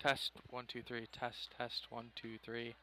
Test 1 2 3. Test 1 2 3.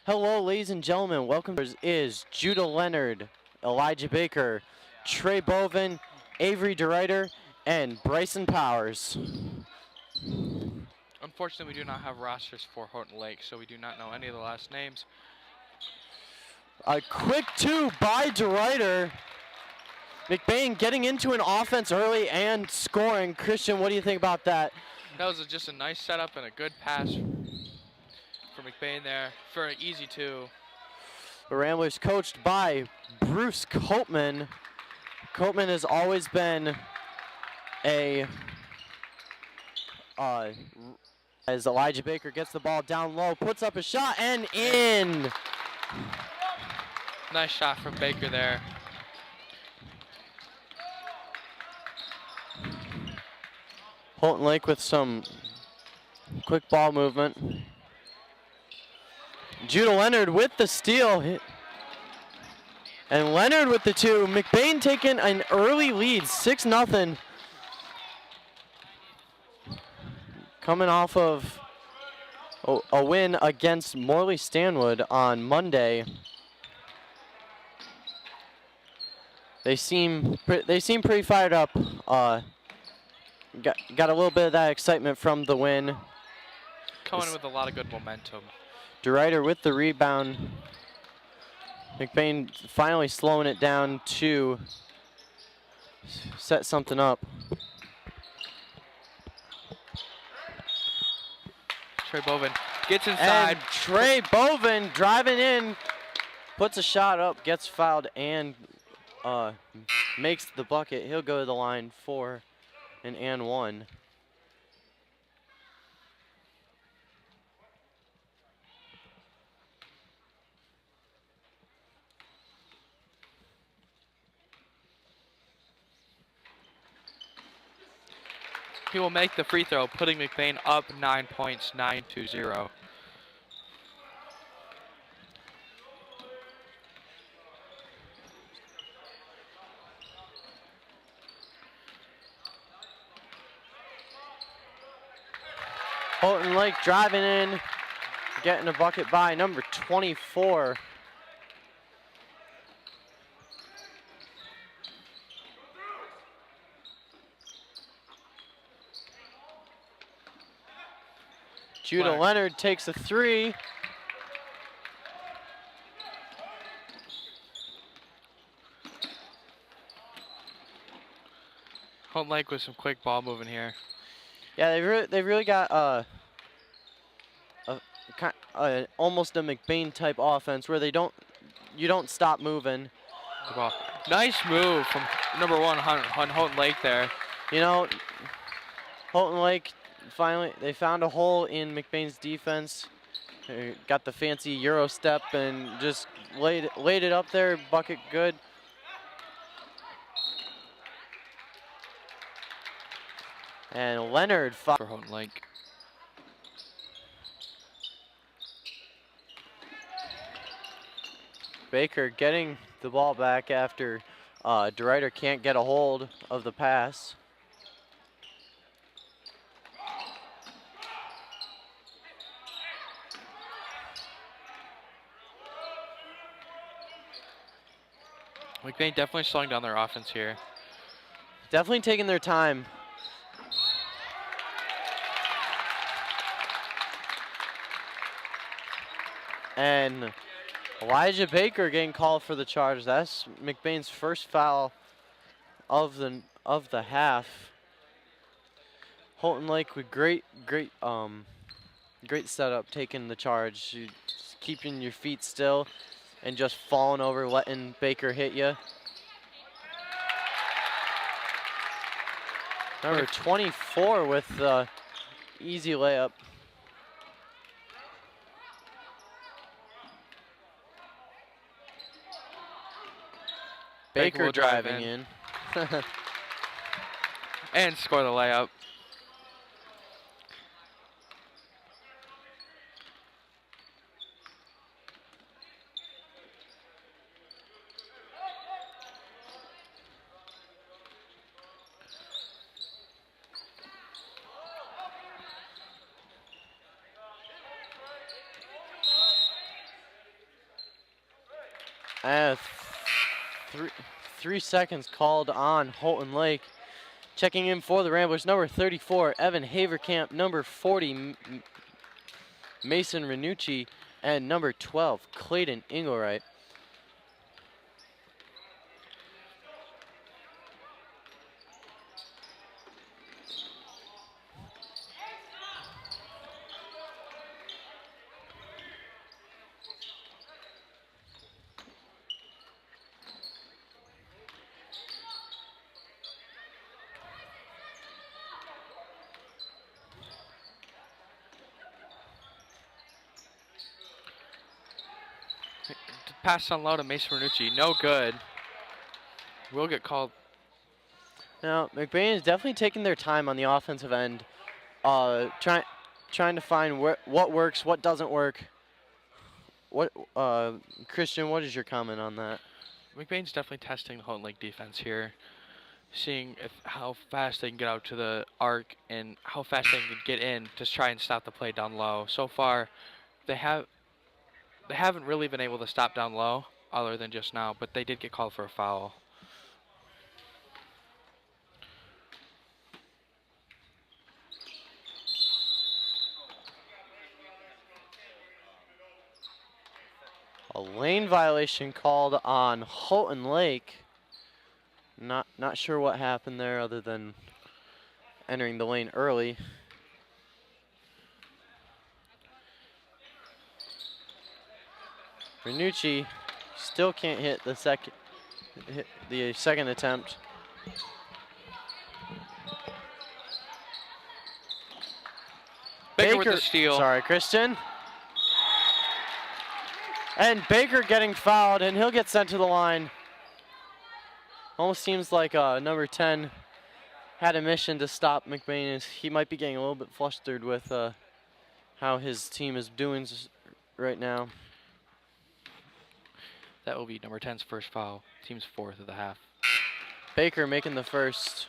Hello, ladies and gentlemen. Welcome. Is Judah Leonard, Elijah Baker, Trey Bovin, Avery DeRuyter, and Bryson Powers. Unfortunately, we do not have rosters for Houghton Lake, so we do not know any of the last names. A quick two by DeRuyter. McBain getting into an offense early and scoring. Christian, what do you think about that? That was just a nice setup and a good pass for McBain there for an easy two. The Ramblers coached by Bruce Copeman. Copeman has always been a as Elijah Baker gets the ball down low, puts up a shot and in. Nice shot from Baker there. Houghton Lake with some quick ball movement. Judah Leonard with the steal. And Leonard with the two. McBain taking an early lead, 6-0. Coming off of a win against Morley Stanwood on Monday. They seem pretty fired up. Got a little bit of that excitement from the win. Coming in with a lot of good momentum. DeRuyter with the rebound. McBain finally slowing it down to set something up. Trey Bovin gets inside. And Trey Bovin driving in, puts a shot up, gets fouled, and makes the bucket. He'll go to the line for an and one. He will make the free throw, putting McBain up 9 points, 9-0. Houghton Lake driving in, getting a bucket by number 24. Judah Leonard takes a three. Houghton Lake with some quick ball moving here. Yeah, they've really got almost a McBain type offense where you don't stop moving. Good ball. Nice move from number one on Houghton Lake there. You know, Houghton Lake finally they found a hole in McBain's defense. They got the fancy Euro step and just laid it up there. Bucket good. And Leonard for Houghton Lake. Baker getting the ball back after DeRuyter can't get a hold of the pass. McBain definitely slowing down their offense here. Definitely taking their time. And Elijah Baker getting called for the charge. That's McBain's first foul of the half. Houghton Lake with great setup, taking the charge. Just keeping your feet still and just falling over, letting Baker hit you. Number 24 with the easy layup. Baker driving in. And score the layup. Uh, 3 seconds called on Houghton Lake. Checking in for the Ramblers, number 34, Evan Haverkamp, number 40, Mason Renucci, and number 12, Clayton Engelwright. Pass on low to Mason Renucci. No good. Will get called. Now, McBain is definitely taking their time on the offensive end, trying to find what works, what doesn't work. Christian, what is your comment on that? McBain's definitely testing the Houghton Lake defense here, seeing how fast they can get out to the arc and how fast they can get in to try and stop the play down low. So far, they haven't really been able to stop down low other than just now, but they did get called for a foul. A lane violation called on Houghton Lake. Not sure what happened there other than entering the lane early. Renucci still can't hit the second attempt. Baker with the steal. Sorry, Christian. And Baker getting fouled, and he'll get sent to the line. Almost seems like number 10 had a mission to stop McBain. He might be getting a little bit flustered with how his team is doing right now. That will be number 10's first foul. Team's fourth of the half. Baker making the first.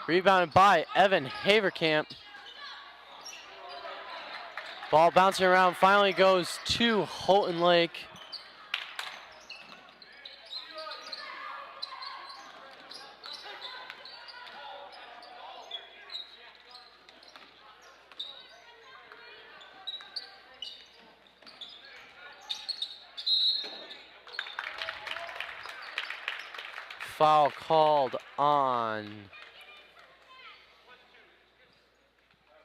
Rebounded by Evan Haverkamp. Ball bouncing around, finally goes to Houghton Lake. Foul called on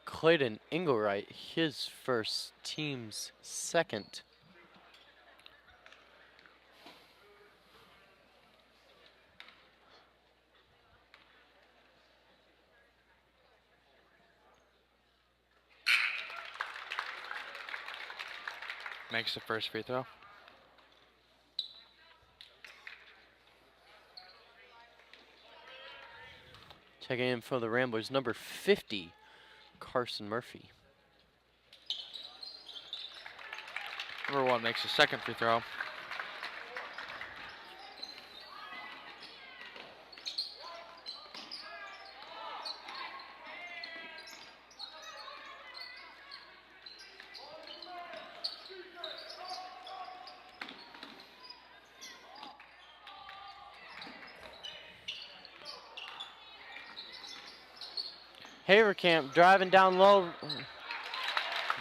Clayton Engelwright, his first, team's second. Makes the first free throw. Checking in for the Ramblers, number 50, Carson Murphy. Number 1 makes the second free throw. Haverkamp driving down low.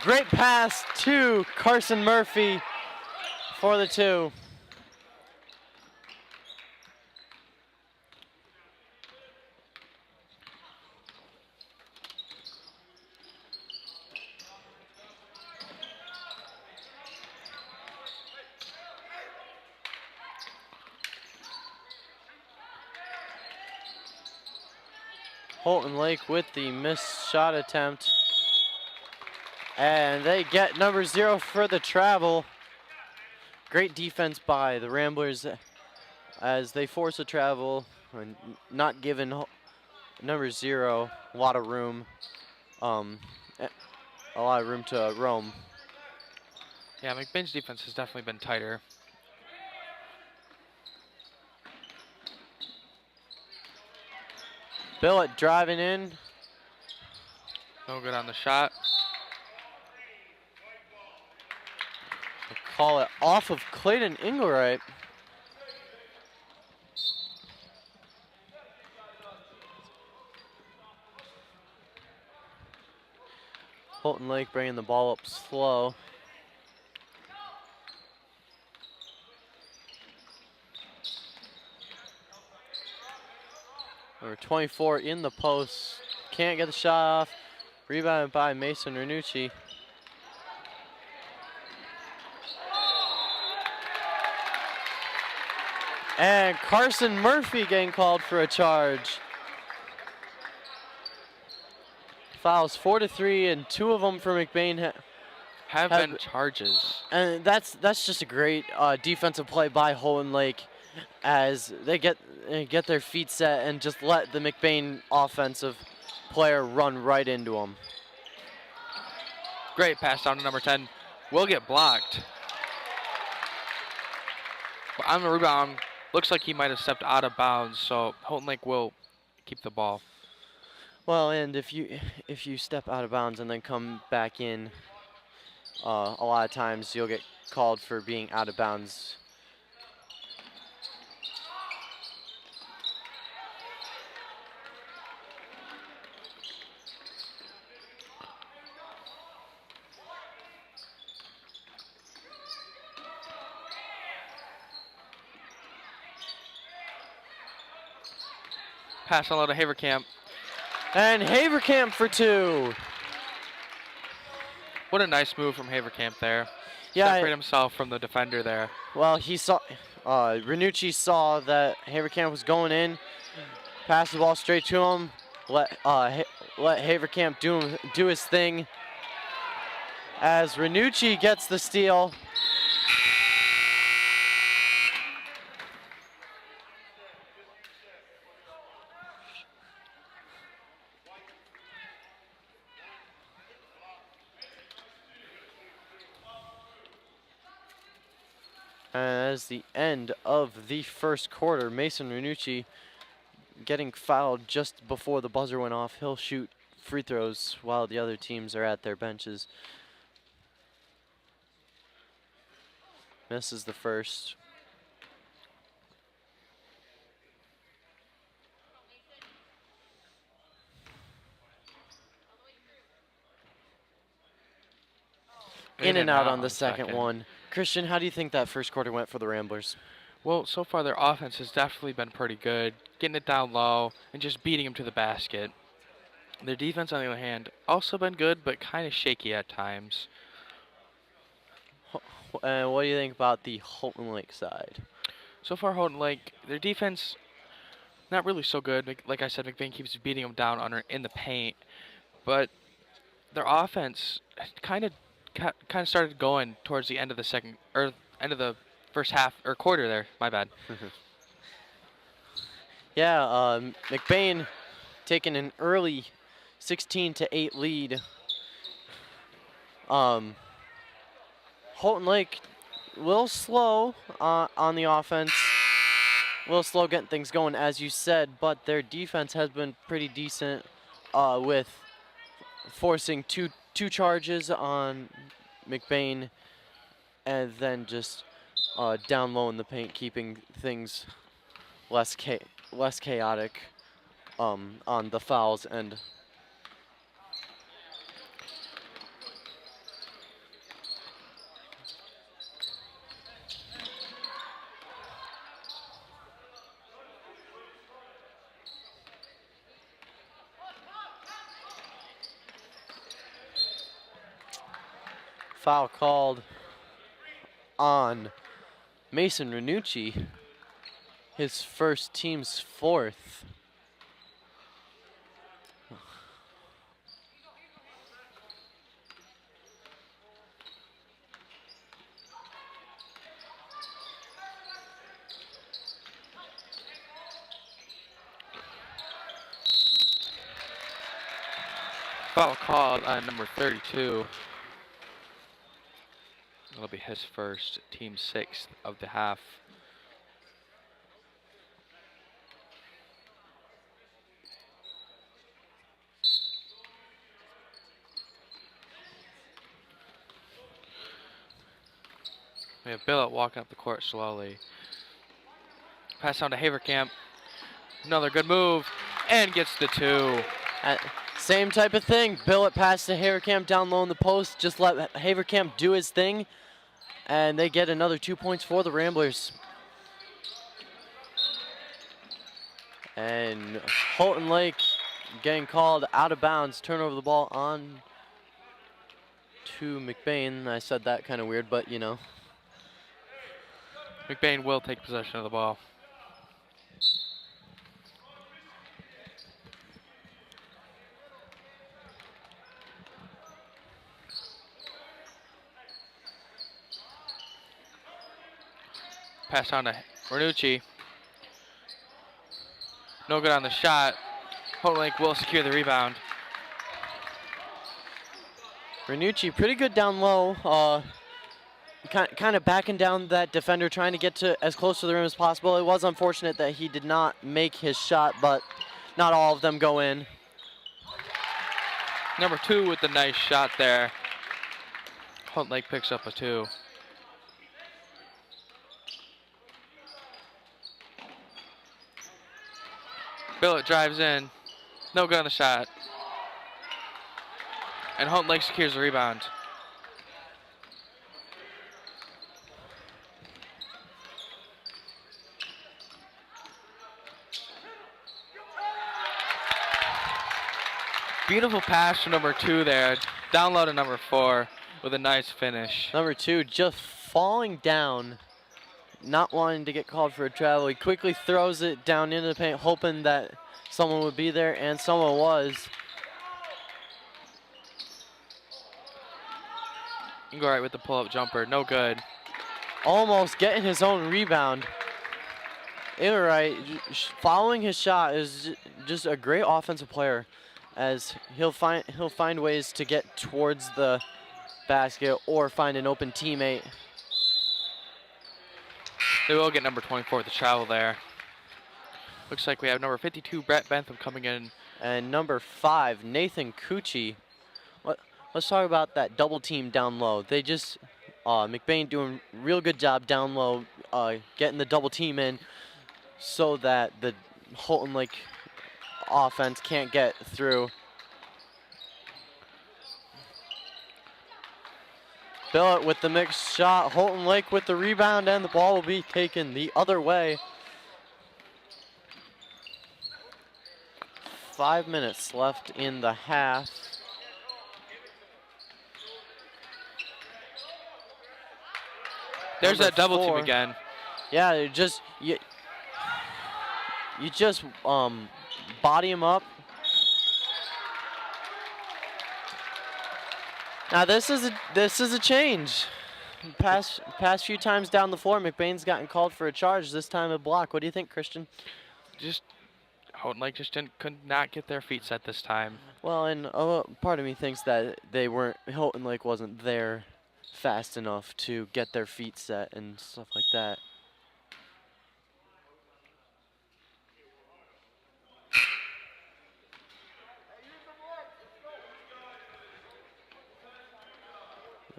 Great pass to Carson Murphy for the 2. Houghton Lake with the missed shot attempt. And they get number 0 for the travel. Great defense by the Ramblers as they force a travel and not giving number 0 a lot of room to roam. Yeah, McBain's defense has definitely been tighter. Billett driving in. No good on the shot. Call it off of Clayton Engelwright. Houghton Lake bringing the ball up slow. Number 24 in the post. Can't get the shot off. Rebounded by Mason Ranucci. And Carson Murphy getting called for a charge. Fouls 4 to 3, and 2 of them for McBain Have been charges. And that's just a great defensive play by Houghton Lake, as they get their feet set and just let the McBain offensive player run right into them. Great pass down to number 10. Will get blocked. But on the rebound, looks like he might have stepped out of bounds, so Houghton Lake will keep the ball. Well, and if you step out of bounds and then come back in, a lot of times you'll get called for being out of bounds. Pass on low to Haverkamp. And Haverkamp for 2. What a nice move from Haverkamp there. Yeah. Separate himself from the defender there. Well, he saw, Ranucci saw that Haverkamp was going in, passed the ball straight to him, let Haverkamp do his thing. As Ranucci gets the steal. And as the end of the first quarter, Mason Ranucci getting fouled just before the buzzer went off. He'll shoot free throws while the other teams are at their benches. Misses the first. In and out on the second one. Christian, how do you think that first quarter went for the Ramblers? Well, so far their offense has definitely been pretty good, getting it down low and just beating them to the basket. Their defense, on the other hand, also been good, but kind of shaky at times. And what do you think about the Houghton Lake side? So far, Houghton Lake, their defense, not really so good. Like I said, McBain keeps beating them down in the paint, but their offense kind of started going towards the end of the end of the first half or quarter there. My bad. Yeah, McBain taking an early 16-8 lead. Houghton Lake a little slow on the offense, a little slow getting things going, as you said, but their defense has been pretty decent with forcing two charges on McBain, and then just down low in the paint, keeping things less chaotic on the fouls end. Foul called on Mason Ranucci, his first, team's 4th. Foul called on number 32. It'll be his first, team 6th of the half. We have Billett walking up the court slowly. Pass down to Haverkamp. Another good move, and gets the 2. Same type of thing. Billett passed to Haverkamp down low in the post. Just let Haverkamp do his thing, and they get another 2 points for the Ramblers. And Houghton Lake getting called out of bounds. Turn over the ball on to McBain. I said that kind of weird, but you know. McBain will take possession of the ball. Pass on to Renucci. No good on the shot. Houghton Lake will secure the rebound. Renucci pretty good down low. Kind of backing down that defender, trying to get to as close to the rim as possible. It was unfortunate that he did not make his shot, but not all of them go in. Number 2 with the nice shot there. Houghton Lake picks up a 2. Billett drives in. No good on the shot. And Houghton Lake secures the rebound. Beautiful pass from number 2 there. Down low to number 4 with a nice finish. Number 2 just falling down, not wanting to get called for a travel. He quickly throws it down into the paint, hoping that someone would be there, and someone was. You can go right with the pull-up jumper. No good. Almost getting his own rebound. You're right. Following his shot is just a great offensive player, as he'll find ways to get towards the basket or find an open teammate. They will get number 24 with the travel there. Looks like we have number 52, Brett Bentham, coming in. And number 5, Nathan Cucci. Let's talk about that double team down low. They just, McBain doing a real good job down low, getting the double team in so that the Houghton Lake offense can't get through. Billett with the mixed shot. Houghton Lake with the rebound, and the ball will be taken the other way. 5 minutes left in the half. There's Number that double 4. team again. Yeah, you just body him up. Now this is a change. Past few times down the floor, McBain's gotten called for a charge. This time a block. What do you think, Christian? Just Houghton Lake just could not get their feet set this time. Well, and part of me thinks that Houghton Lake wasn't there fast enough to get their feet set and stuff like that.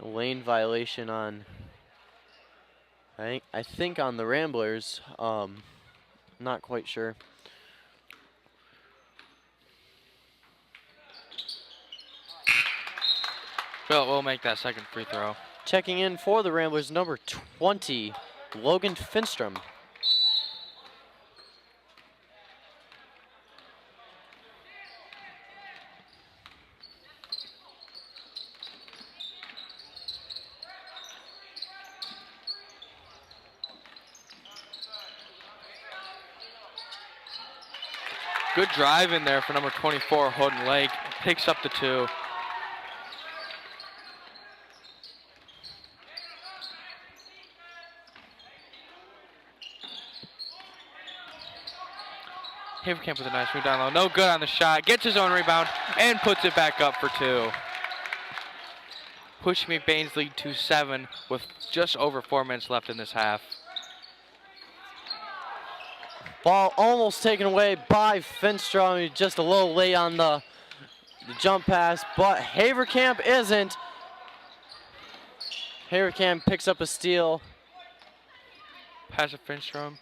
A lane violation on, I think on the Ramblers. Not quite sure. Bill will make that second free throw. Checking in for the Ramblers, number 20, Logan Finstrom. Good drive in there for number 24, Houghton Lake. Picks up the 2. Haverkamp with a nice move down low. No good on the shot. Gets his own rebound and puts it back up for 2. Pushing McBain's lead to 7 with just over 4 minutes left in this half. Ball almost taken away by Finstrom. Just a little late on the jump pass, but Haverkamp isn't. Haverkamp picks up a steal. Pass to Finstrom.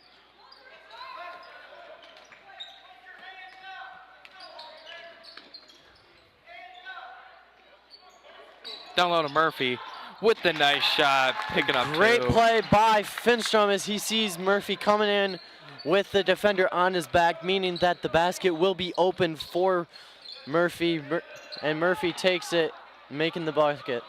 Down low to Murphy with the nice shot, picking up Great 2. play by Finstrom as he sees Murphy coming in with the defender on his back, meaning that the basket will be open for Murphy, and Murphy takes it, making the bucket.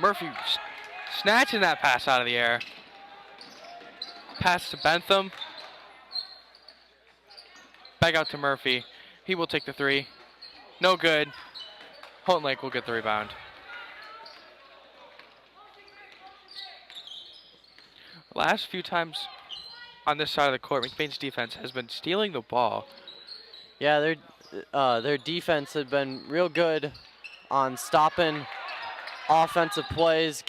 Murphy snatching that pass out of the air. Pass to Bentham. Back out to Murphy. He will take the 3. No good. Houghton Lake will get the rebound. Last few times on this side of the court, McBain's defense has been stealing the ball. Yeah, their defense had been real good on stopping offensive plays,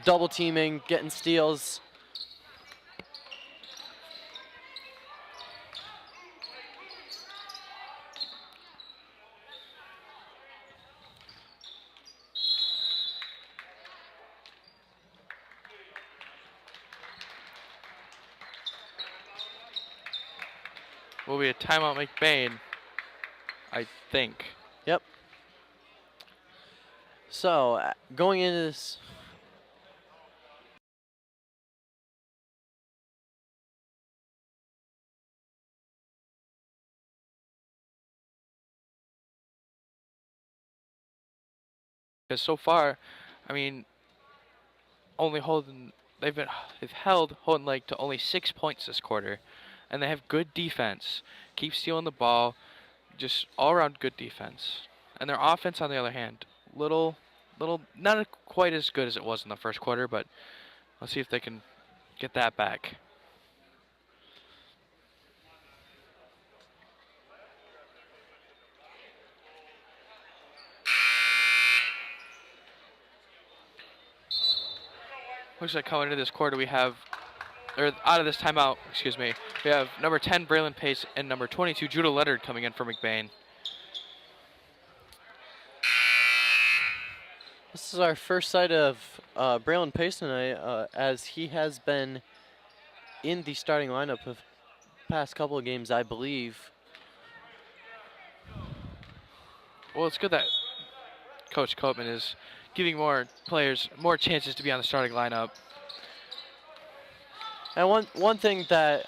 double teaming, getting steals. Will be a timeout McBain, I think. Yep. So, going into this, Because so far, I mean, they've held Houghton Lake to only 6 points this quarter, and they have good defense. Keep stealing the ball, just all around good defense. And their offense, on the other hand, not quite as good as it was in the first quarter, but let's see if they can get that back. Looks like coming into this quarter we have, or out of this timeout, excuse me, we have number 10 Braylon Pace and number 22 Judah Leonard coming in for McBain. this is our first sight of Braylon Pace tonight, as he has been in the starting lineup of past couple of games, I believe. Well, it's good that Coach Copeman is giving more players more chances to be on the starting lineup. And one thing that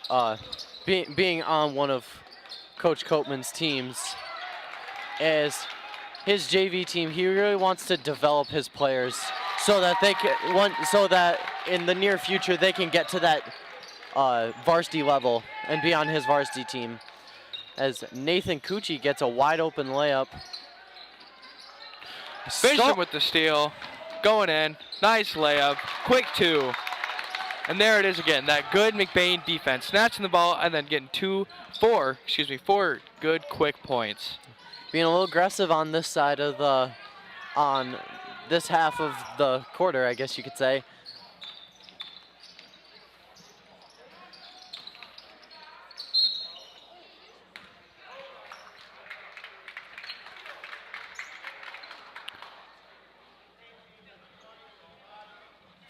being on one of Coach Copeman's teams is his JV team. He really wants to develop his players so that so that in the near future they can get to that varsity level and be on his varsity team. As Nathan Cucci gets a wide open layup. Finstrom with the steal, going in, nice layup, quick 2. And there it is again, that good McBain defense, snatching the ball and then getting 4 good quick points. Being a little aggressive on this side of on this half of the quarter, I guess you could say.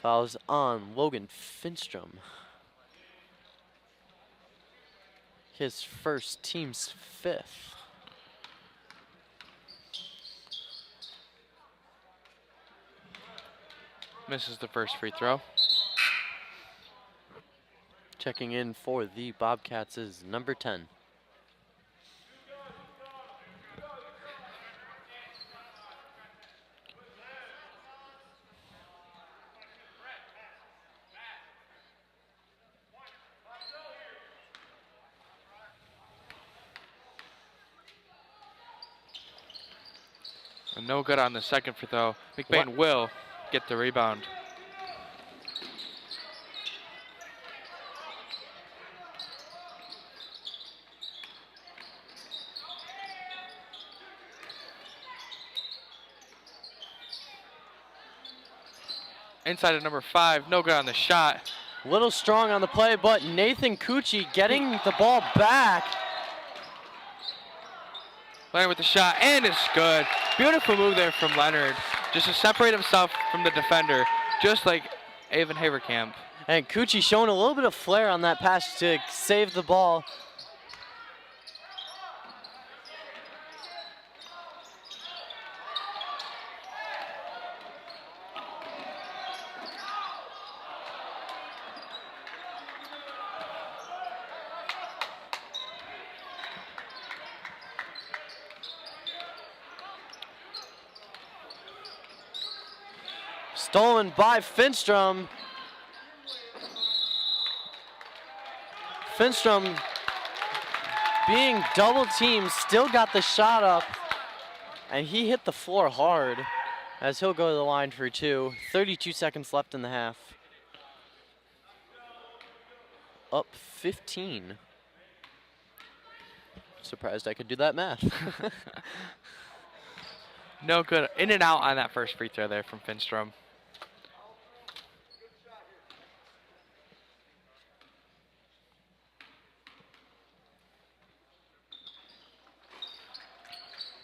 Fouls on Logan Finstrom. His first, team's 5th. Misses the first free throw. Checking in for the Bobcats is number 10. And no good on the second free throw. McBain will get the rebound. Inside of number 5, no good on the shot. Little strong on the play, but Nathan Cucci getting the ball back. Leonard with the shot, and it's good. Beautiful move there from Leonard, just to separate himself from the defender, just like Avon Haverkamp. And Cucci showing a little bit of flair on that pass to save the ball. Stolen by Finstrom. Finstrom being double teamed, still got the shot up, and he hit the floor hard as he'll go to the line for 2. 32 seconds left in the half. Up 15. Surprised I could do that math. No good. In and out on that first free throw there from Finstrom.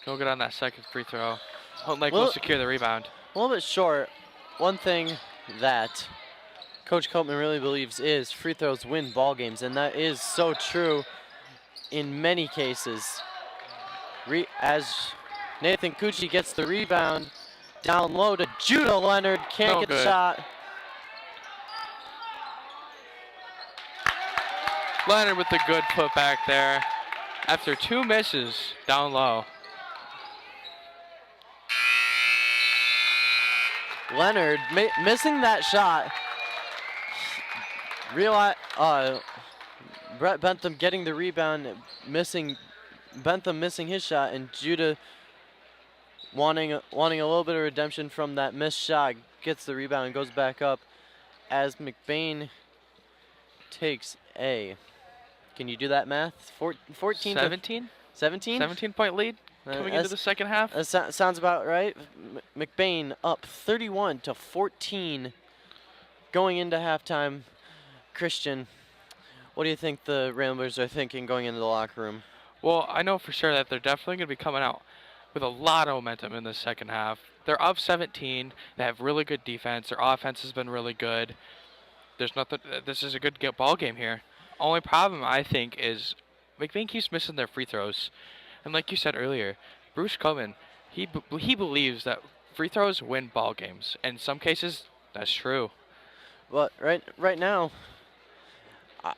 No good on that second free throw. Houghton Lake will secure the rebound. A little bit short. One thing that Coach Copeman really believes is free throws win ball games, and that is so true in many cases. As Nathan Cucci gets the rebound, down low to Judah Leonard, can't get the shot. Leonard with the good putback there after 2 misses down low. Leonard missing that shot. Brett Bentham getting the rebound, Bentham missing his shot, and Judah wanting a little bit of redemption from that missed shot, gets the rebound and goes back up as McBain takes a. Can you do that math? 14 17? 17? 17-point lead coming into the second half. That sounds about right. McBain up 31-14 going into halftime. Christian, what do you think the Ramblers are thinking going into the locker room? Well, I know for sure that they're definitely going to be coming out with a lot of momentum in the second half. They're up 17. They have really good defense. Their offense has been really good. There's nothing. This is a good ball game here. Only problem I think is McBain keeps missing their free throws, and like you said earlier, Bruce Coleman, he believes that free throws win ball games. And in some cases, that's true. But right now,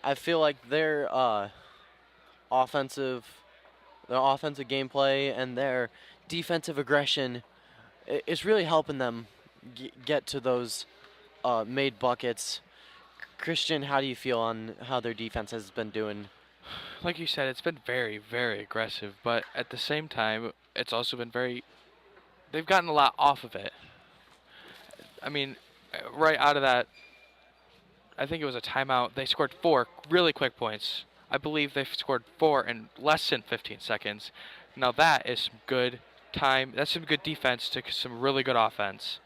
I feel like their offensive gameplay and their defensive aggression is really helping them get to those made buckets. Christian, how do you feel on how their defense has been doing? Like you said, it's been very, very aggressive, but at the same time, it's also been they've gotten a lot off of it. I mean, right out of that, I think it was a timeout, they scored 4 really quick points. I believe they've scored 4 in less than 15 seconds. Now that is some good time. That's some good defense to some really good offense.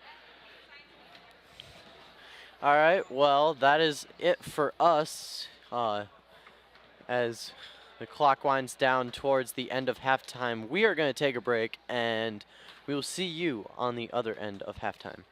All right, well, that is it for us as the clock winds down towards the end of halftime. We are going to take a break, and we will see you on the other end of halftime.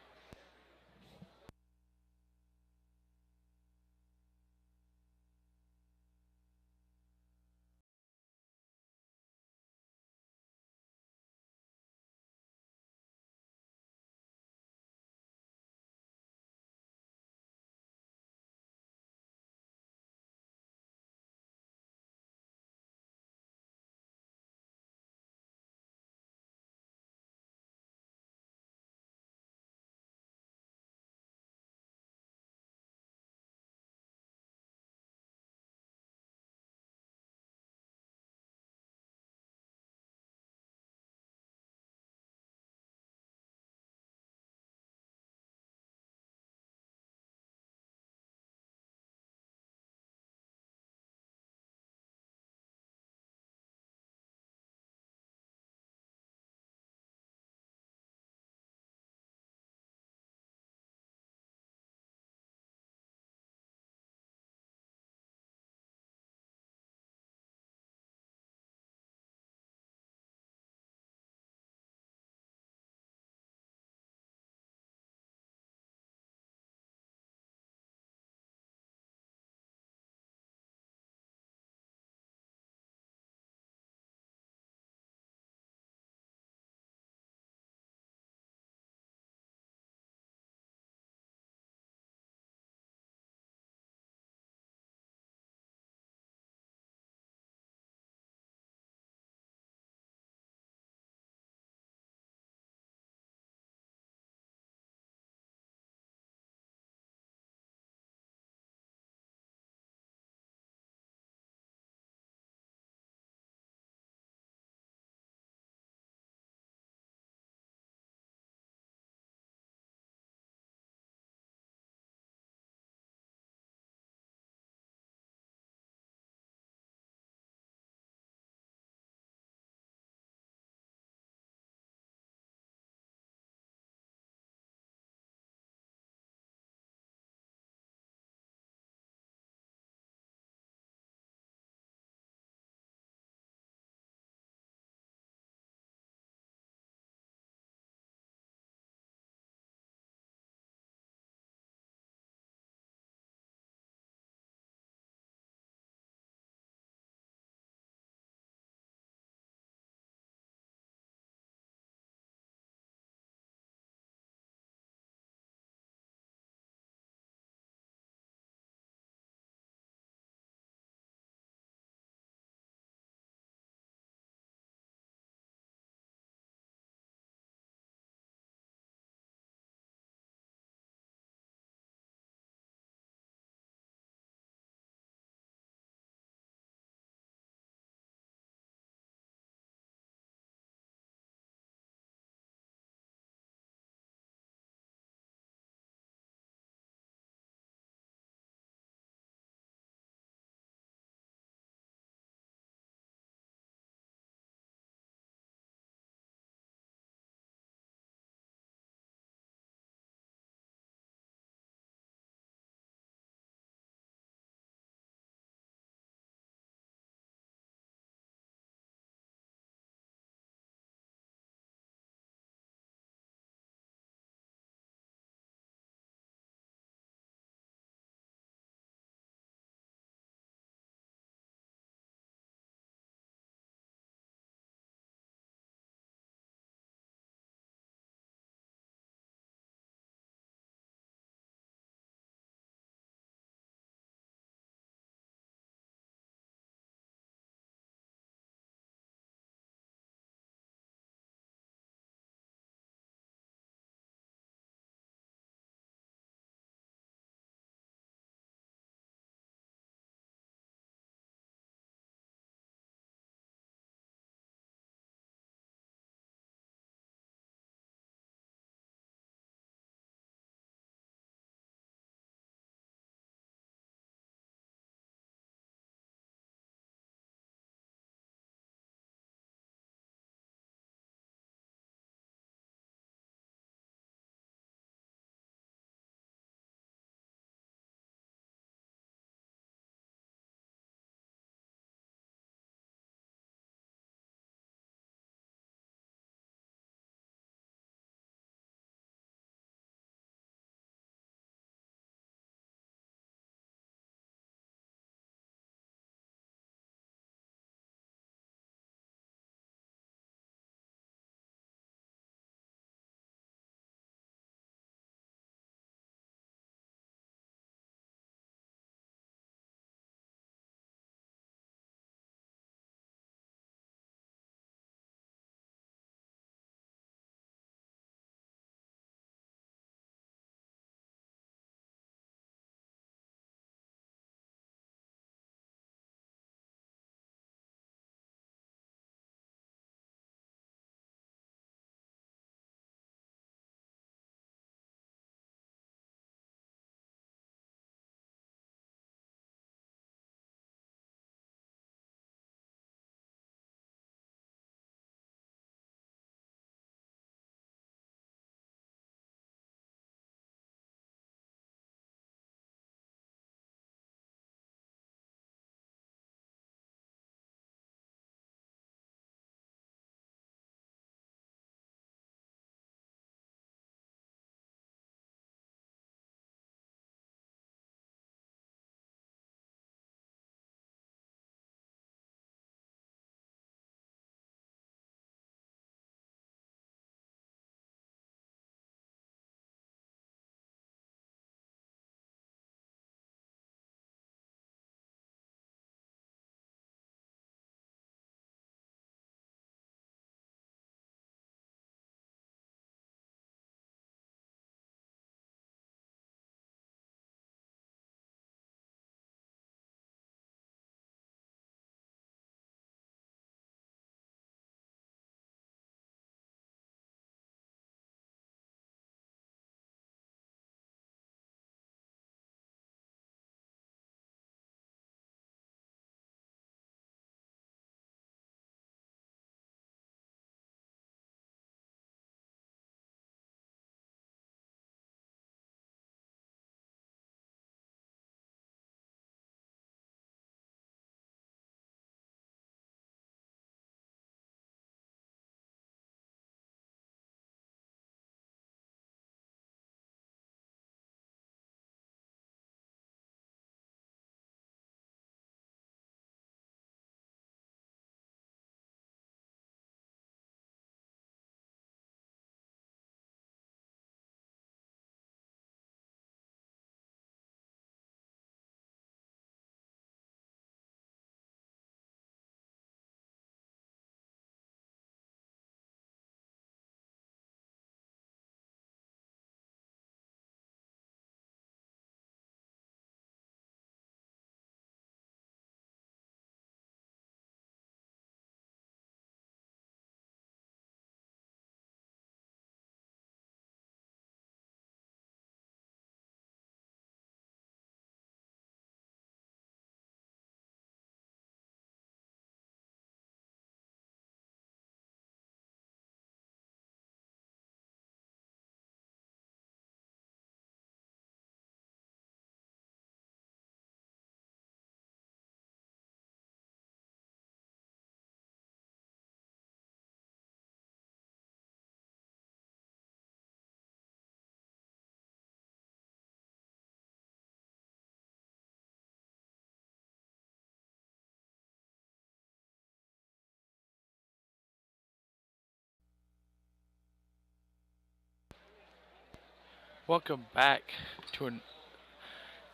Welcome back to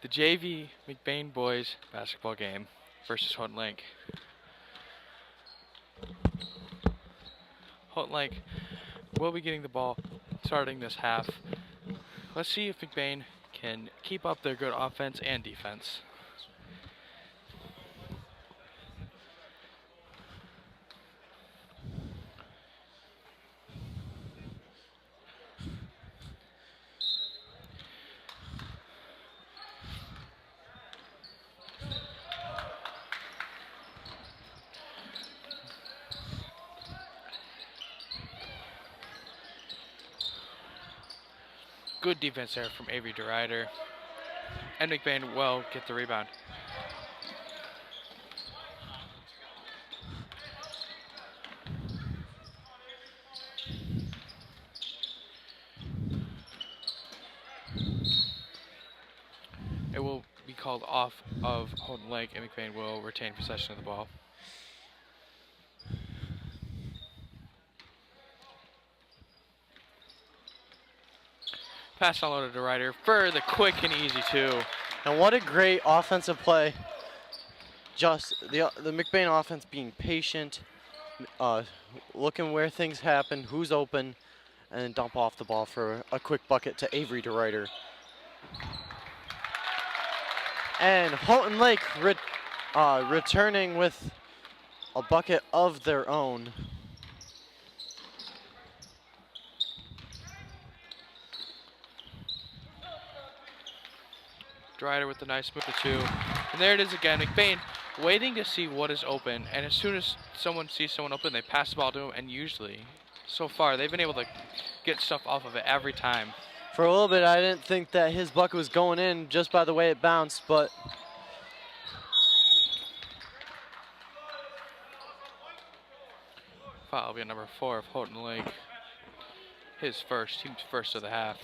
the JV McBain boys basketball game versus Houghton Lake. Houghton Lake will be getting the ball starting this half. Let's see if McBain can keep up their good offense and defense. Good defense there from Avery DeRider. And McBain will get the rebound. It will be called off of Houghton Lake, and McBain will retain possession of the ball. Pass on to DeRider for the quick and easy two. And what a great offensive play. Just the McBain offense being patient, looking where things happen, who's open, and then dump off the ball for a quick bucket to Avery DeRider. And Houghton Lake returning with a bucket of their own. DeRider with the nice move to two. And there it is again. McBain waiting to see what is open. And as soon as someone sees someone open, they pass the ball to him. And usually, so far, they've been able to get stuff off of it every time. For a little bit, I didn't think that his bucket was going in just by the way it bounced, but Foul will be on number 4 of Houghton Lake. His first, team's first of the half.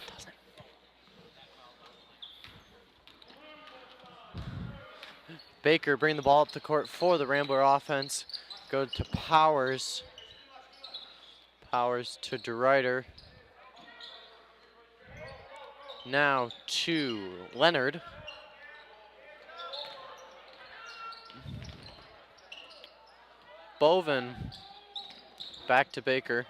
Baker bring the ball up the court for the Rambler offense. Go to Powers. Powers to DeRider. Now to Leonard. Bovin back to Baker.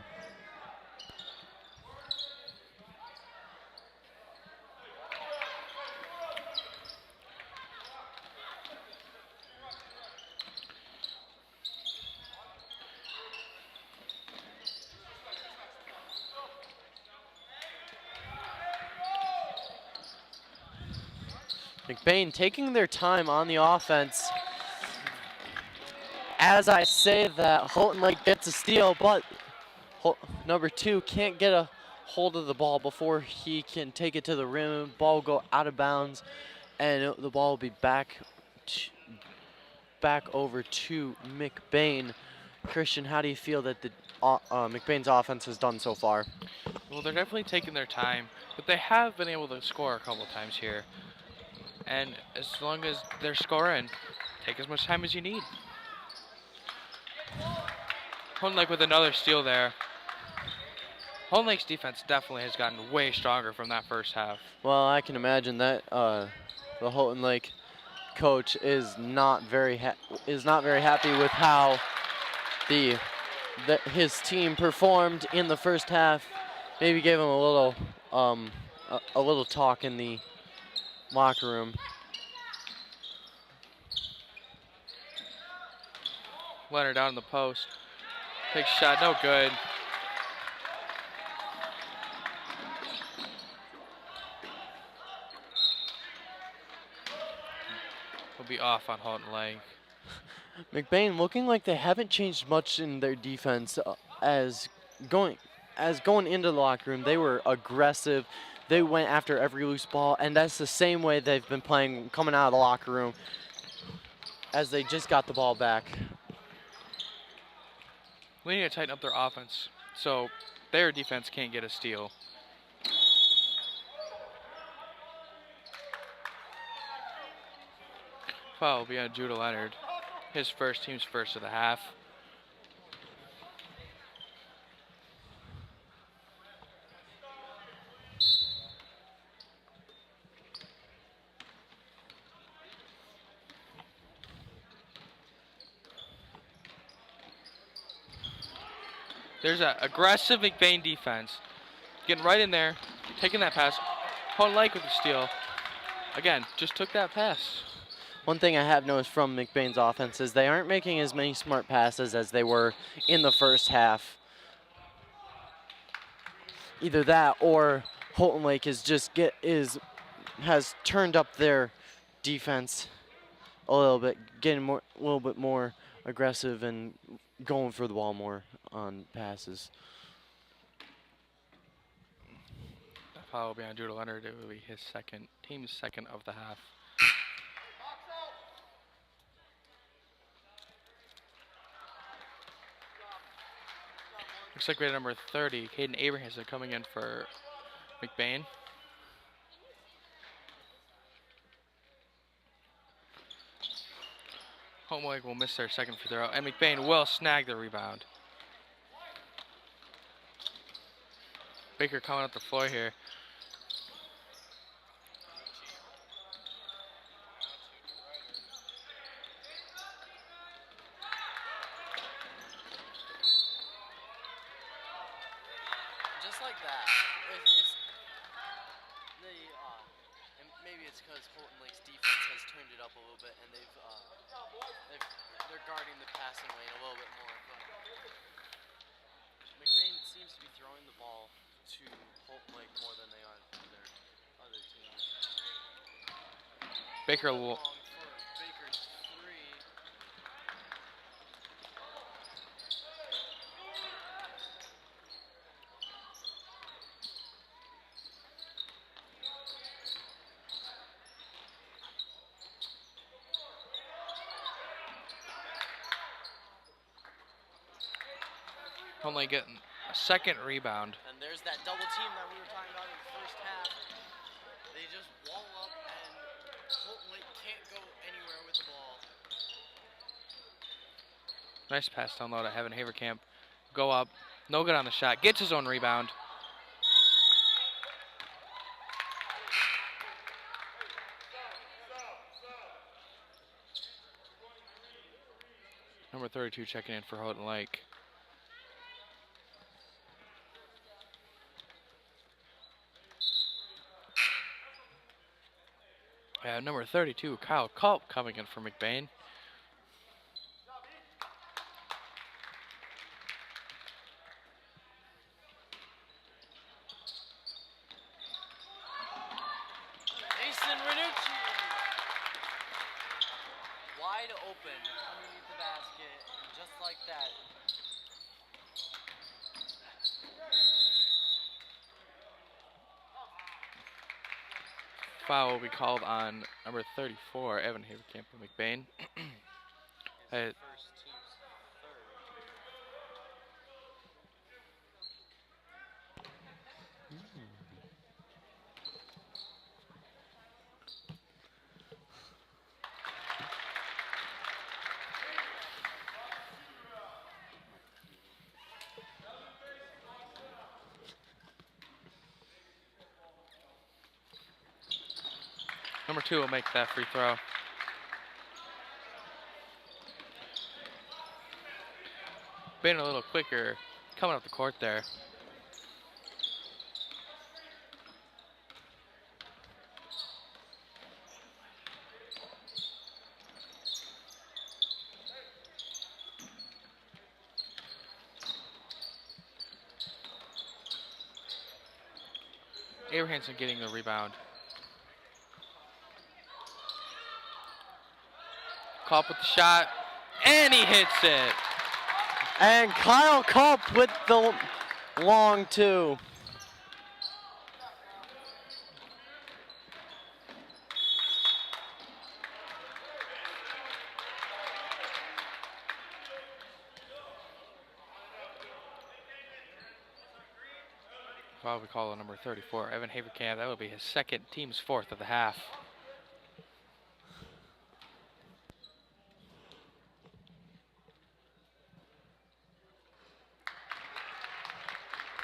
McBain taking their time on the offense. As I say that, Houghton Lake gets a steal, but number 2 can't get a hold of the ball before he can take it to the rim. Ball will go out of bounds, and the ball will be back over to McBain. Christian, how do you feel that the McBain's offense has done so far? Well, they're definitely taking their time, but they have been able to score a couple times here. And as long as they're scoring, take as much time as you need. Houghton Lake with another steal there. Houghton Lake's defense definitely has gotten way stronger from that first half. Well, I can imagine that the Houghton Lake coach is not very happy with how his team performed in the first half. Maybe gave him a little talk in the locker room. Leonard down in the post. Big shot, no good. Will be off on Houghton Lake. McBain looking like they haven't changed much in their defense as going into the locker room. They were aggressive. They went after every loose ball, and that's the same way they've been playing coming out of the locker room as they just got the ball back. We need to tighten up their offense so their defense can't get a steal. Foul will be on Judah Leonard. His team's first of the half. There's a aggressive McBain defense. Getting right in there, taking that pass. Houghton Lake with the steal. Again, just took that pass. One thing I have noticed from McBain's offense is they aren't making as many smart passes as they were in the first half. Either that or Houghton Lake has turned up their defense a little bit, getting a little bit more aggressive and going for the ball more on passes. That foul will be on Judah Leonard. It will be his team's second of the half. Looks like we had number 30, Caden Abrahamson, coming in for McBain. Houghton Lake will miss their second free throw, and McBain will snag the rebound. Baker coming up the floor here. Just like that. And maybe it's because Houghton Lake's defense has turned it up a little bit, and they're guarding the passing lane a little bit more. But McBain seems to be throwing the ball to Houghton Lake more than they are to their other team. Baker will. Baker's three. Houghton Lake getting a second rebound. And there's that double team that we were talking about in the first half. They just wall up, and Houghton Lake can't go anywhere with the ball. Nice pass down low to Evan Haverkamp. Go up. No good on the shot. Gets his own rebound. Number 32 checking in for Houghton Lake. Number 32, Kyle Culp, coming in for McBain. Mason Renucci. Wide open underneath the basket, and just like that. Foul will be called on number 34, Evan Haverkamp for McBain. His first team's third. Number 2 will make that free throw. Been a little quicker coming up the court there. Abrahamson getting the rebound. Culp with the shot, and he hits it. And Kyle Culp with the long two. Foul we call on number 34, Evan Haverkamp. That would be his second, team's fourth of the half.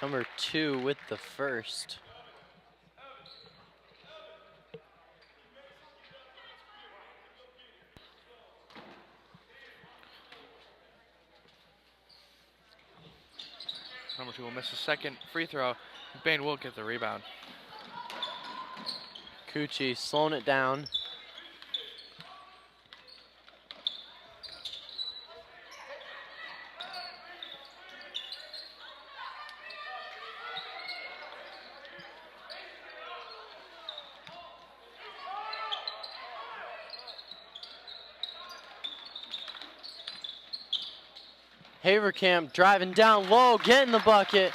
Number 2 with the first. Number 2 will miss the second free throw. McBain will get the rebound. Cucci slowing it down. Haverkamp driving down low, getting the bucket,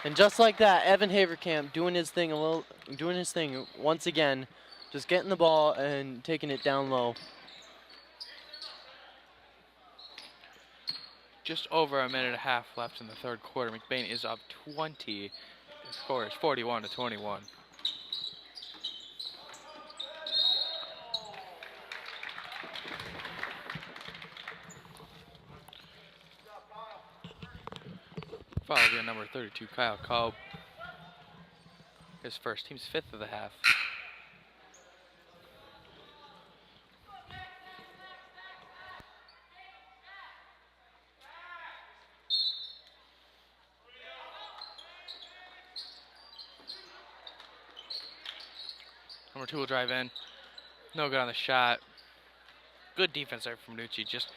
and just like that, Evan Haverkamp doing his thing once again, just getting the ball and taking it down low. Just over a minute and a half left in the third quarter. McBain is up 20. The score is 41-21. Foul will be on number 32, Kyle Cobb. His first, team's 5th of the half. Number 2 will drive in. No good on the shot. Good defense there from Nucci. Just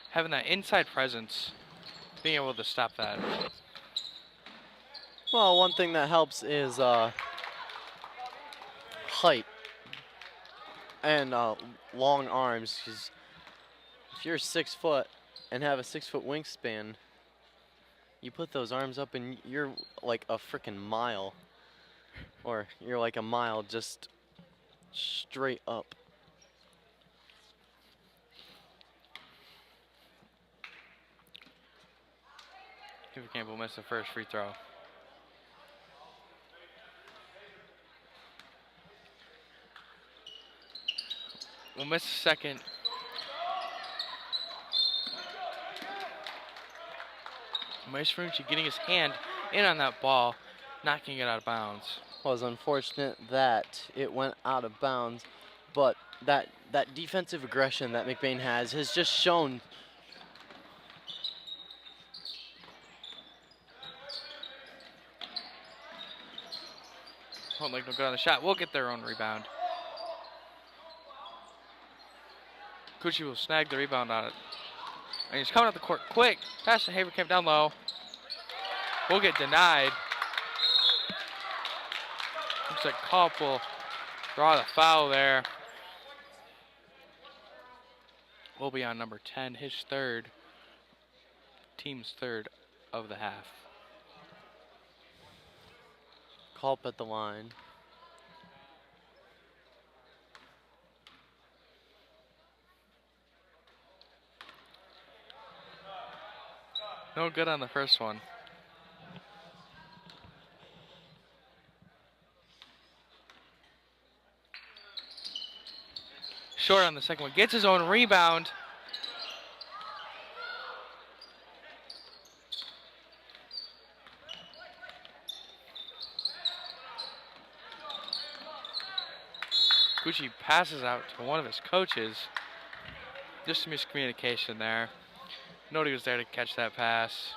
having that inside presence, being able to stop that. Well, one thing that helps is height and long arms. Because if you're 6 foot and have a 6 foot wingspan, you put those arms up and you're like a freaking mile, or you're like a mile just straight up. Haverkamp will miss the first free throw. Will miss the second. Mace Ferrucci getting his hand in on that ball, knocking it out of bounds. Well, it was unfortunate that it went out of bounds, but that defensive aggression that McBain has just shown. Won't like no good on the shot. We'll get their own rebound. Cucci will snag the rebound on it. And he's coming up the court quick. Pass to Haverkamp down low. We'll get denied. Looks like Culp will draw the foul there. Will be on number 10, his third. Team's third of the half. Culp at the line. No good on the first one. Short on the second one. Gets his own rebound. Gucci passes out to one of his coaches. Just some miscommunication there. Nobody was there to catch that pass.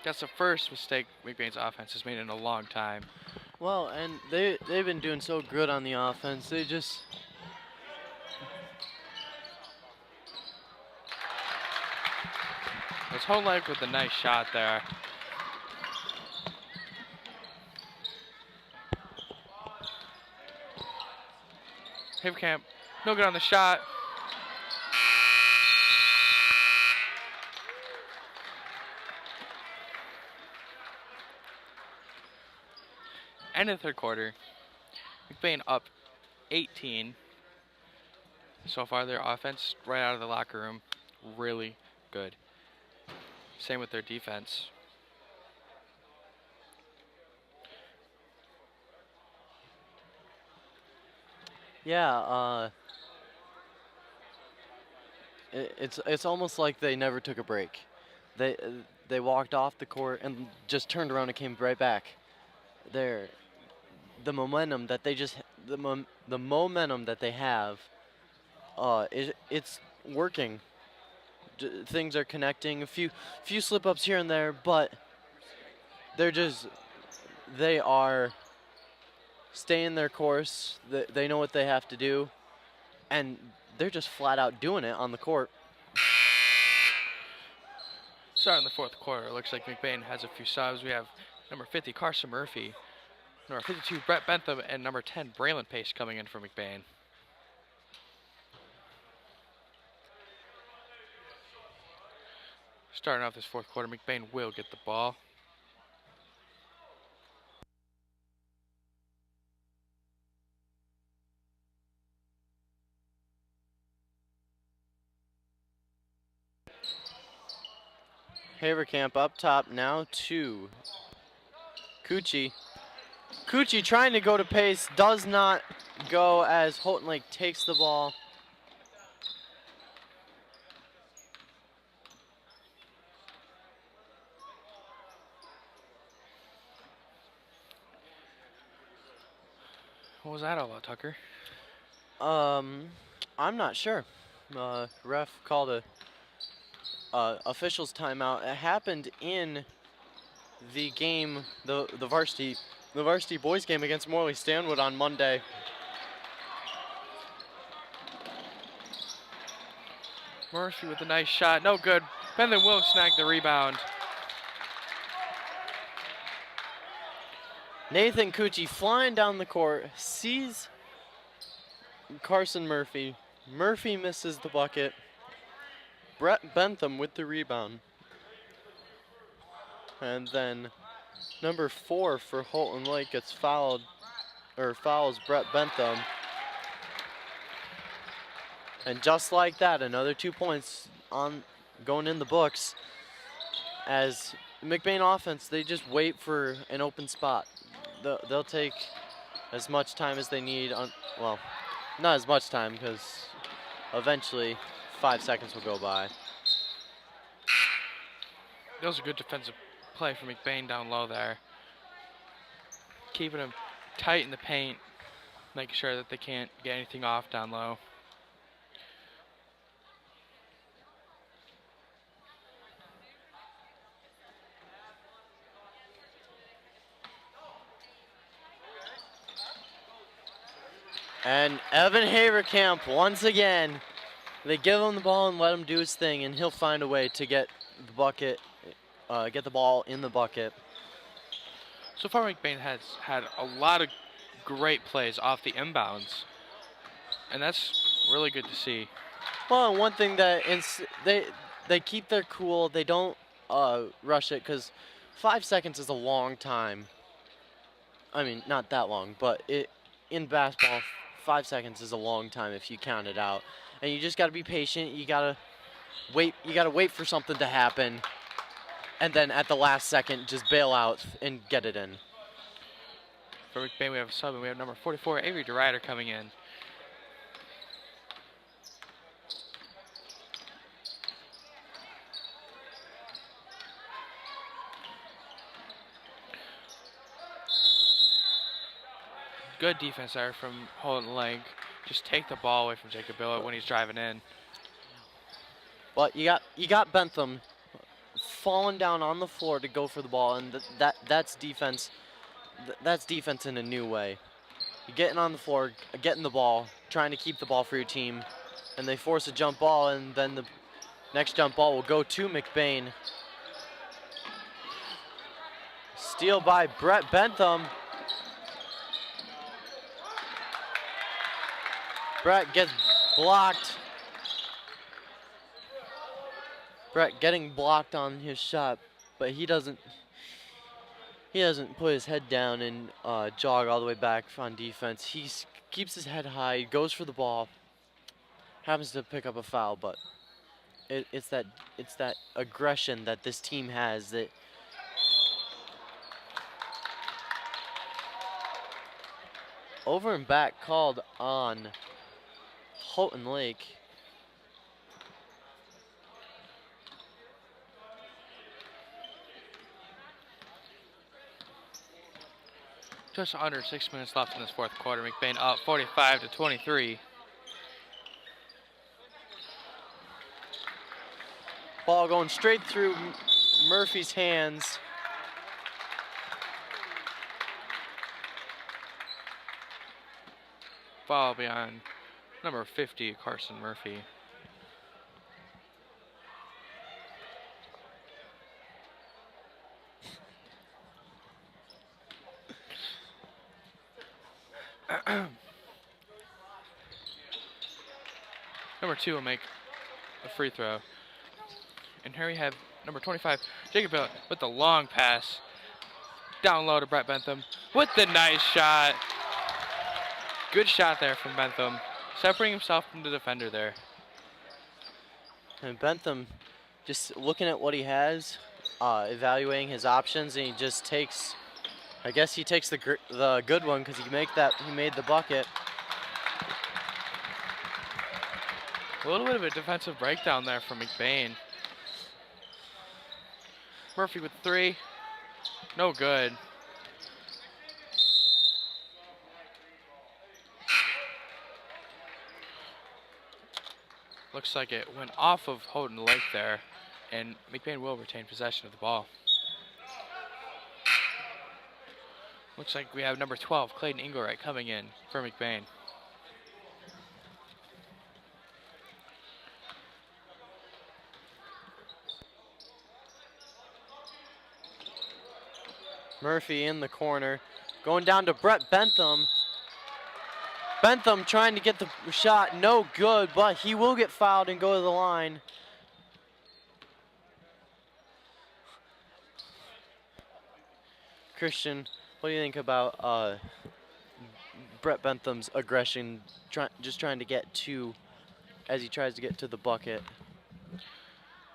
That's the first mistake McBain's offense has made in a long time. Well, and they've been doing so good on the offense. They just It's Home Life with a nice shot there. Haverkamp, no good on the shot. End of the third quarter. McBain up 18. So far, their offense right out of the locker room, really good. Same with their defense. Yeah, it's almost like they never took a break. They walked off the court and just turned around and came right back. The momentum that they just the momentum that they have, it's working. things are connecting. A few slip ups here and there, but they are staying their course. They know what they have to do, and they're just flat out doing it on the court. Starting the fourth quarter, it looks like McBain has a few subs. We have number 50, Carson Murphy, number 52, Brett Bentham, and number 10, Braylon Pace coming in for McBain. Starting off this fourth quarter, McBain will get the ball. Haverkamp up top now to Cucci. Cucci trying to go to Pace, does not go as Houghton Lake takes the ball. What was that all about, Tucker? I'm not sure. Ref called a officials timeout. It happened in the game, the varsity boys game against Morley Stanwood on Monday. Murphy with a nice shot, no good. Bentham will snag the rebound. Nathan Cucci flying down the court, sees Carson Murphy. Murphy misses the bucket. Brett Bentham with the rebound. And then number 4 for Houghton Lake gets fouled, or fouls Brett Bentham. And just like that, another 2 points going in the books. As McBain offense, they just wait for an open spot. They'll take as much time as they need. Well, not as much time, because eventually 5 seconds will go by. That was a good defensive play for McBain down low there. Keeping him tight in the paint, making sure that they can't get anything off down low. And Evan Haverkamp, once again, they give him the ball and let him do his thing, and he'll find a way to get the bucket, get the ball in the bucket. So far, McBain has had a lot of great plays off the inbounds, and that's really good to see. Well, and one thing that they keep their cool. They don't rush it, because 5 seconds is a long time. I mean, not that long, but in basketball, 5 seconds is a long time if you count it out. And you just got to be patient. You got to wait. You got to wait for something to happen, and then at the last second, just bail out and get it in. For McBain, we have a sub, and we have number 44, Avery DeRider, coming in. Good defense there from Houghton Lake. Just take the ball away from Jacob Billett when he's driving in. But you got Bentham falling down on the floor to go for the ball, and that's defense. That's defense in a new way. You're getting on the floor, getting the ball, trying to keep the ball for your team, and they force a jump ball, and then the next jump ball will go to McBain. Steal by Brett Bentham. Brett gets blocked. Brett getting blocked on his shot, but he doesn't put his head down and jog all the way back on defense. He keeps his head high, goes for the ball, happens to pick up a foul, but it's that aggression that this team has that over and back called on Houghton Lake. Just under 6 minutes left in this fourth quarter. McBain up 45-23. Ball going straight through Murphy's hands. Foul beyond number 50, Carson Murphy. Number 2 will make a free throw. And here we have number 25, Jacob Hill with the long pass. Down low to Brett Bentham with the nice shot. Good shot there from Bentham. Separating himself from the defender there. And Bentham just looking at what he has, evaluating his options, and he just takes, I guess he takes the good one because he made the bucket. A little bit of a defensive breakdown there from McBain. Murphy with 3. No good. Looks like it went off of Houghton Lake there, and McBain will retain possession of the ball. Looks like we have number 12, Clayton Engelwright, coming in for McBain. Murphy in the corner, going down to Brett Bentham. Bentham trying to get the shot, no good, but he will get fouled and go to the line. Christian, what do you think about Brett Bentham's aggression, just trying to get to, as he tries to get to the bucket?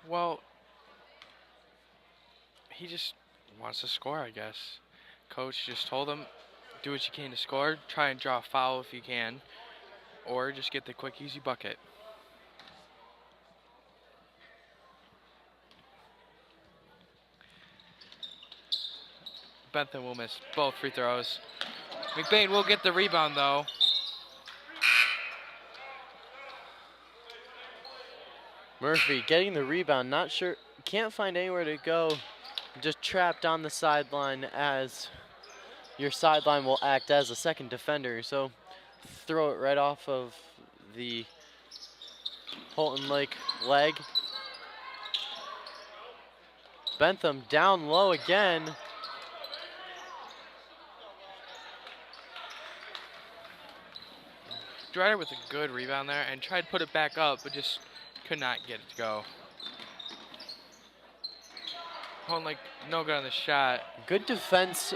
Well, he just wants to score, I guess. Coach just told him, do what you can to score, try and draw a foul if you can, or just get the quick, easy bucket. Bentham will miss both free throws. McBain will get the rebound, though. Murphy getting the rebound, not sure, can't find anywhere to go. Just trapped on the sideline, as your sideline will act as a second defender. So throw it right off of the Houghton Lake leg. Bentham down low again. Drider with a good rebound there and tried to put it back up, but just could not get it to go. Houghton Lake no good on the shot. Good defense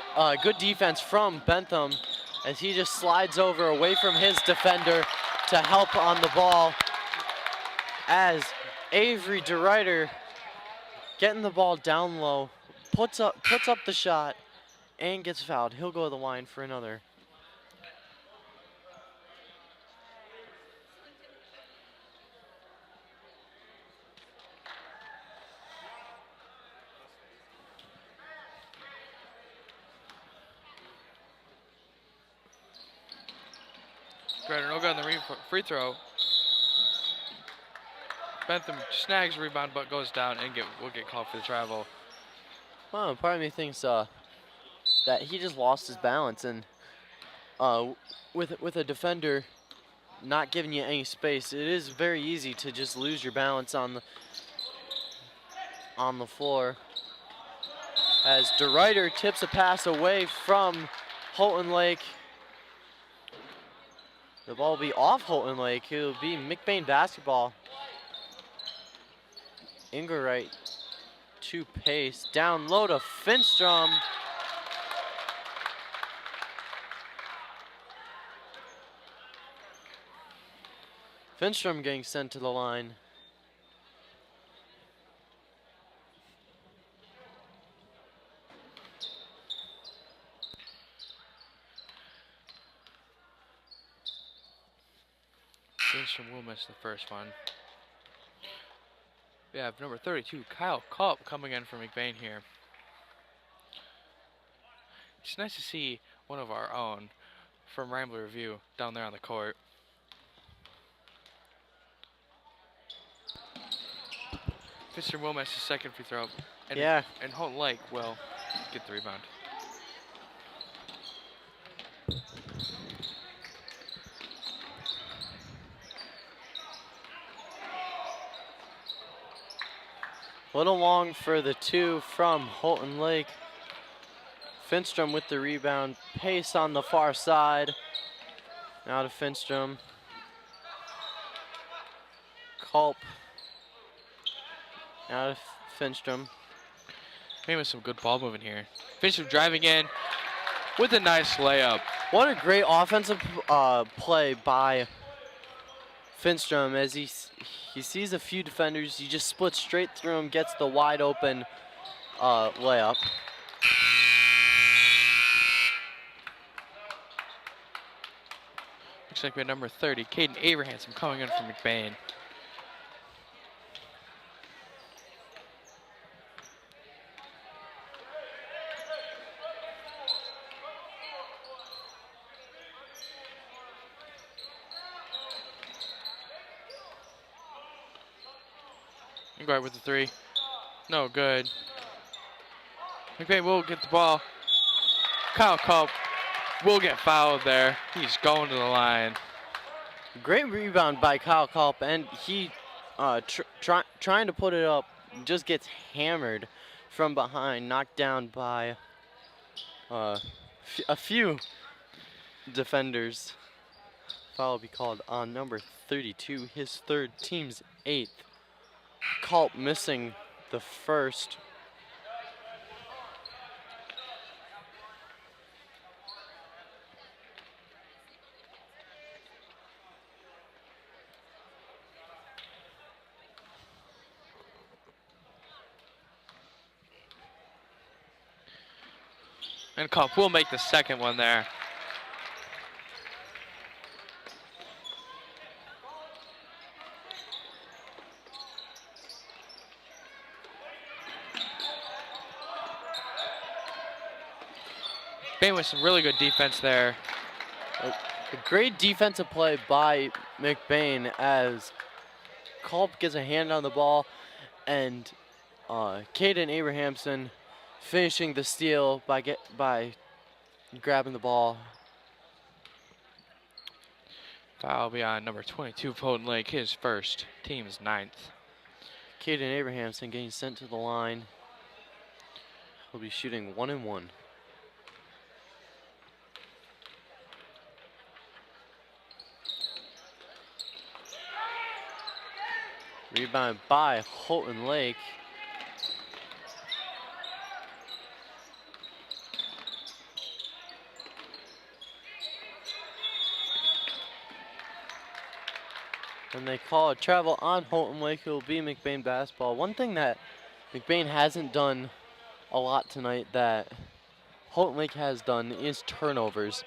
from Bentham, as he just slides over away from his defender to help on the ball, as Avery DeRuyter getting the ball down low, puts up the shot and gets fouled. He'll go to the line for another. Drider no good on the free throw. Bentham snags rebound but goes down and will get called for the travel. Well, part of me thinks that he just lost his balance, and with a defender not giving you any space, it is very easy to just lose your balance on the floor. As DeRuyter tips a pass away from Houghton Lake. The ball will be off Houghton Lake. It will be McBain basketball. Engelwright to pace. Down low to Finstrom. Finstrom getting sent to the line. Finstrom will miss the first one. We have number 32, Kyle Culp, coming in for McBain here. It's nice to see one of our own from Rambler Review down there on the court. Finstrom will miss his second free throw. And, Yeah. And Houghton Lake will get the rebound. A little long for the two from Houghton Lake. Finstrom with the rebound. Pace on the far side. Now to Finstrom. Culp. Now to Finstrom. Maybe with some good ball moving here. Finstrom driving in with a nice layup. What a great offensive play by Finstrom as he sees a few defenders. He just splits straight through them, gets the wide open layup. Looks like we have number 30, Caden Abrahamson, coming in from McBain. Guard with the three. No good. McBain will get the ball. Kyle Culp will get fouled there. He's going to the line. Great rebound by Kyle Culp, and he trying to put it up, just gets hammered from behind, knocked down by a few defenders. Foul will be called on number 32, his third, team's 8th. Culp missing the first. And Culp will make the second one there. Bain with some really good defense there. A great defensive play by McBain as Culp gets a hand on the ball, and Caden Abrahamson finishing the steal by grabbing the ball. Foul will be on number 22 of Houghton Lake, his first, team's 9th. Caden Abrahamson getting sent to the line. He'll be shooting 1 and 1. Rebound by Houghton Lake. And they call a travel on Houghton Lake. It will be McBain basketball. One thing that McBain hasn't done a lot tonight that Houghton Lake has done is turnovers.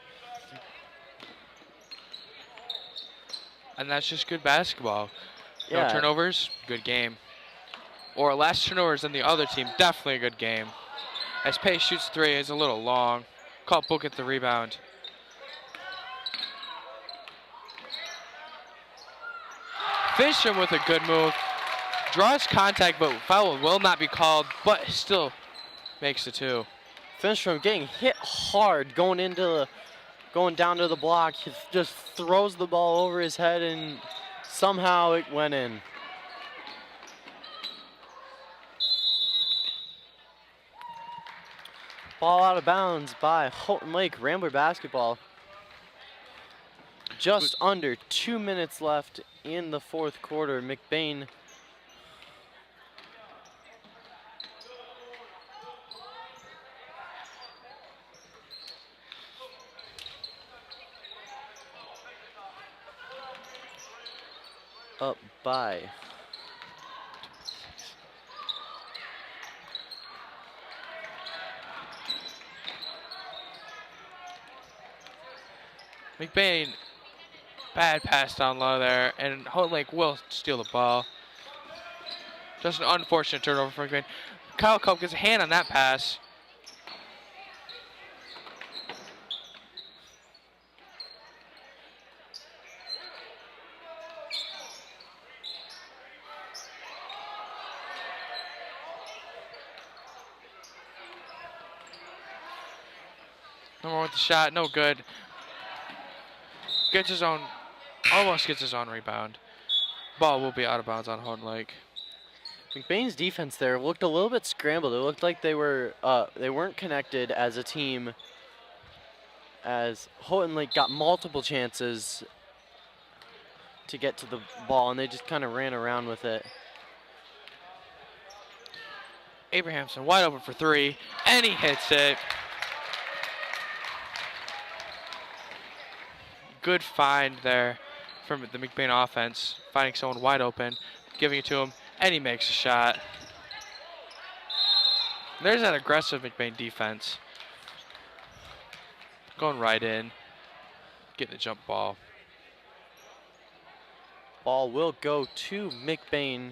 And that's just good basketball. Yeah. No turnovers, good game. Or less turnovers than the other team, definitely a good game. As Pace shoots three, it's a little long. Culp will get the rebound. Finstrom with a good move. Draws contact, but foul will not be called, but still makes the two. Finstrom getting hit hard going down to the block. He just throws the ball over his head and somehow it went in. Ball out of bounds by Houghton Lake. Rambler basketball. Just under 2 minutes left in the fourth quarter. McBain up by McBain, bad pass down low there, and Houghton Lake will steal the ball. Just an unfortunate turnover for McBain. Kyle Culp gets a hand on that pass. Number one with the shot, no good. Almost gets his own rebound. Ball will be out of bounds on Houghton Lake. McBain's defense there looked a little bit scrambled. It looked like they weren't connected as a team, as Houghton Lake got multiple chances to get to the ball, and they just kind of ran around with it. Abrahamson wide open for three, and he hits it. Good find there from the McBain offense, finding someone wide open, giving it to him, and he makes a shot. There's that aggressive McBain defense. Going right in, getting the jump ball. Ball will go to McBain.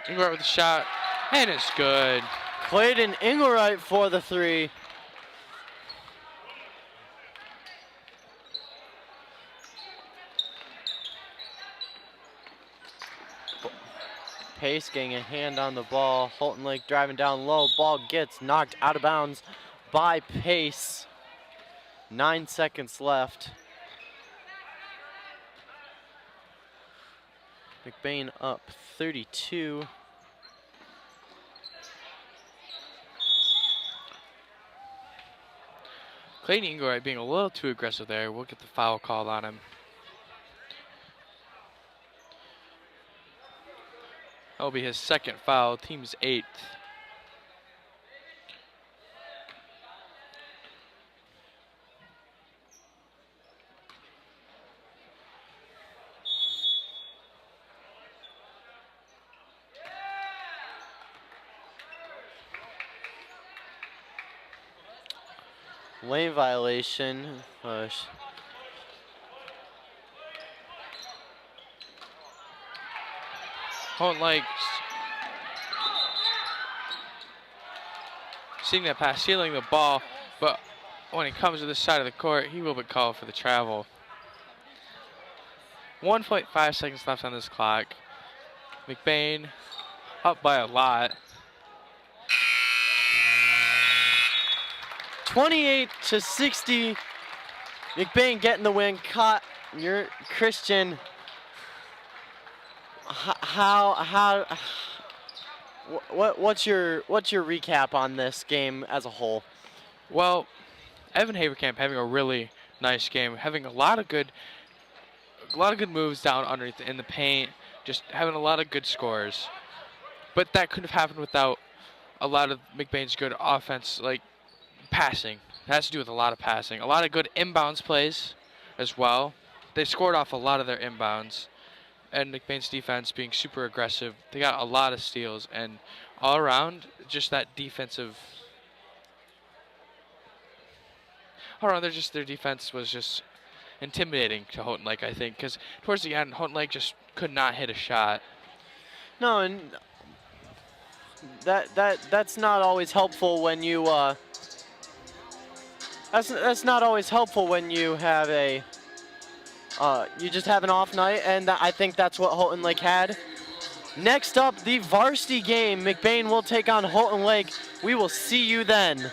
Engelwright with the shot, and it's good. Clayton Engelwright for the three. Pace getting a hand on the ball. Houghton Lake driving down low. Ball gets knocked out of bounds by Pace. 9 seconds left. McBain up 32. Clayton Engelwright being a little too aggressive there. We'll get the foul called on him. That'll be his second foul, team's 8th. Lane violation. Houghton Lake seeing that pass, stealing the ball, but when he comes to this side of the court, he will be called for the travel. 1.5 seconds left on this clock. McBain up by a lot. 28-60. McBain getting the win. Caught your Christian. What's your recap on this game as a whole? Well, Evan Haverkamp having a really nice game, having a lot of good moves down underneath in the paint, just having a lot of good scores. But that could have happened without a lot of McBain's good offense, like passing. It has to do with a lot of passing, a lot of good inbounds plays as well. They scored off a lot of their inbounds. And McBain's defense being super aggressive. They got a lot of steals, and all around, just that defensive. All around, their defense was just intimidating to Houghton Lake, I think, because towards the end, Houghton Lake just could not hit a shot. No, and that's not always helpful when you. That's not always helpful when you have a. You just have an off night, and I think that's what Houghton Lake had. Next up, the varsity game. McBain will take on Houghton Lake. We will see you then.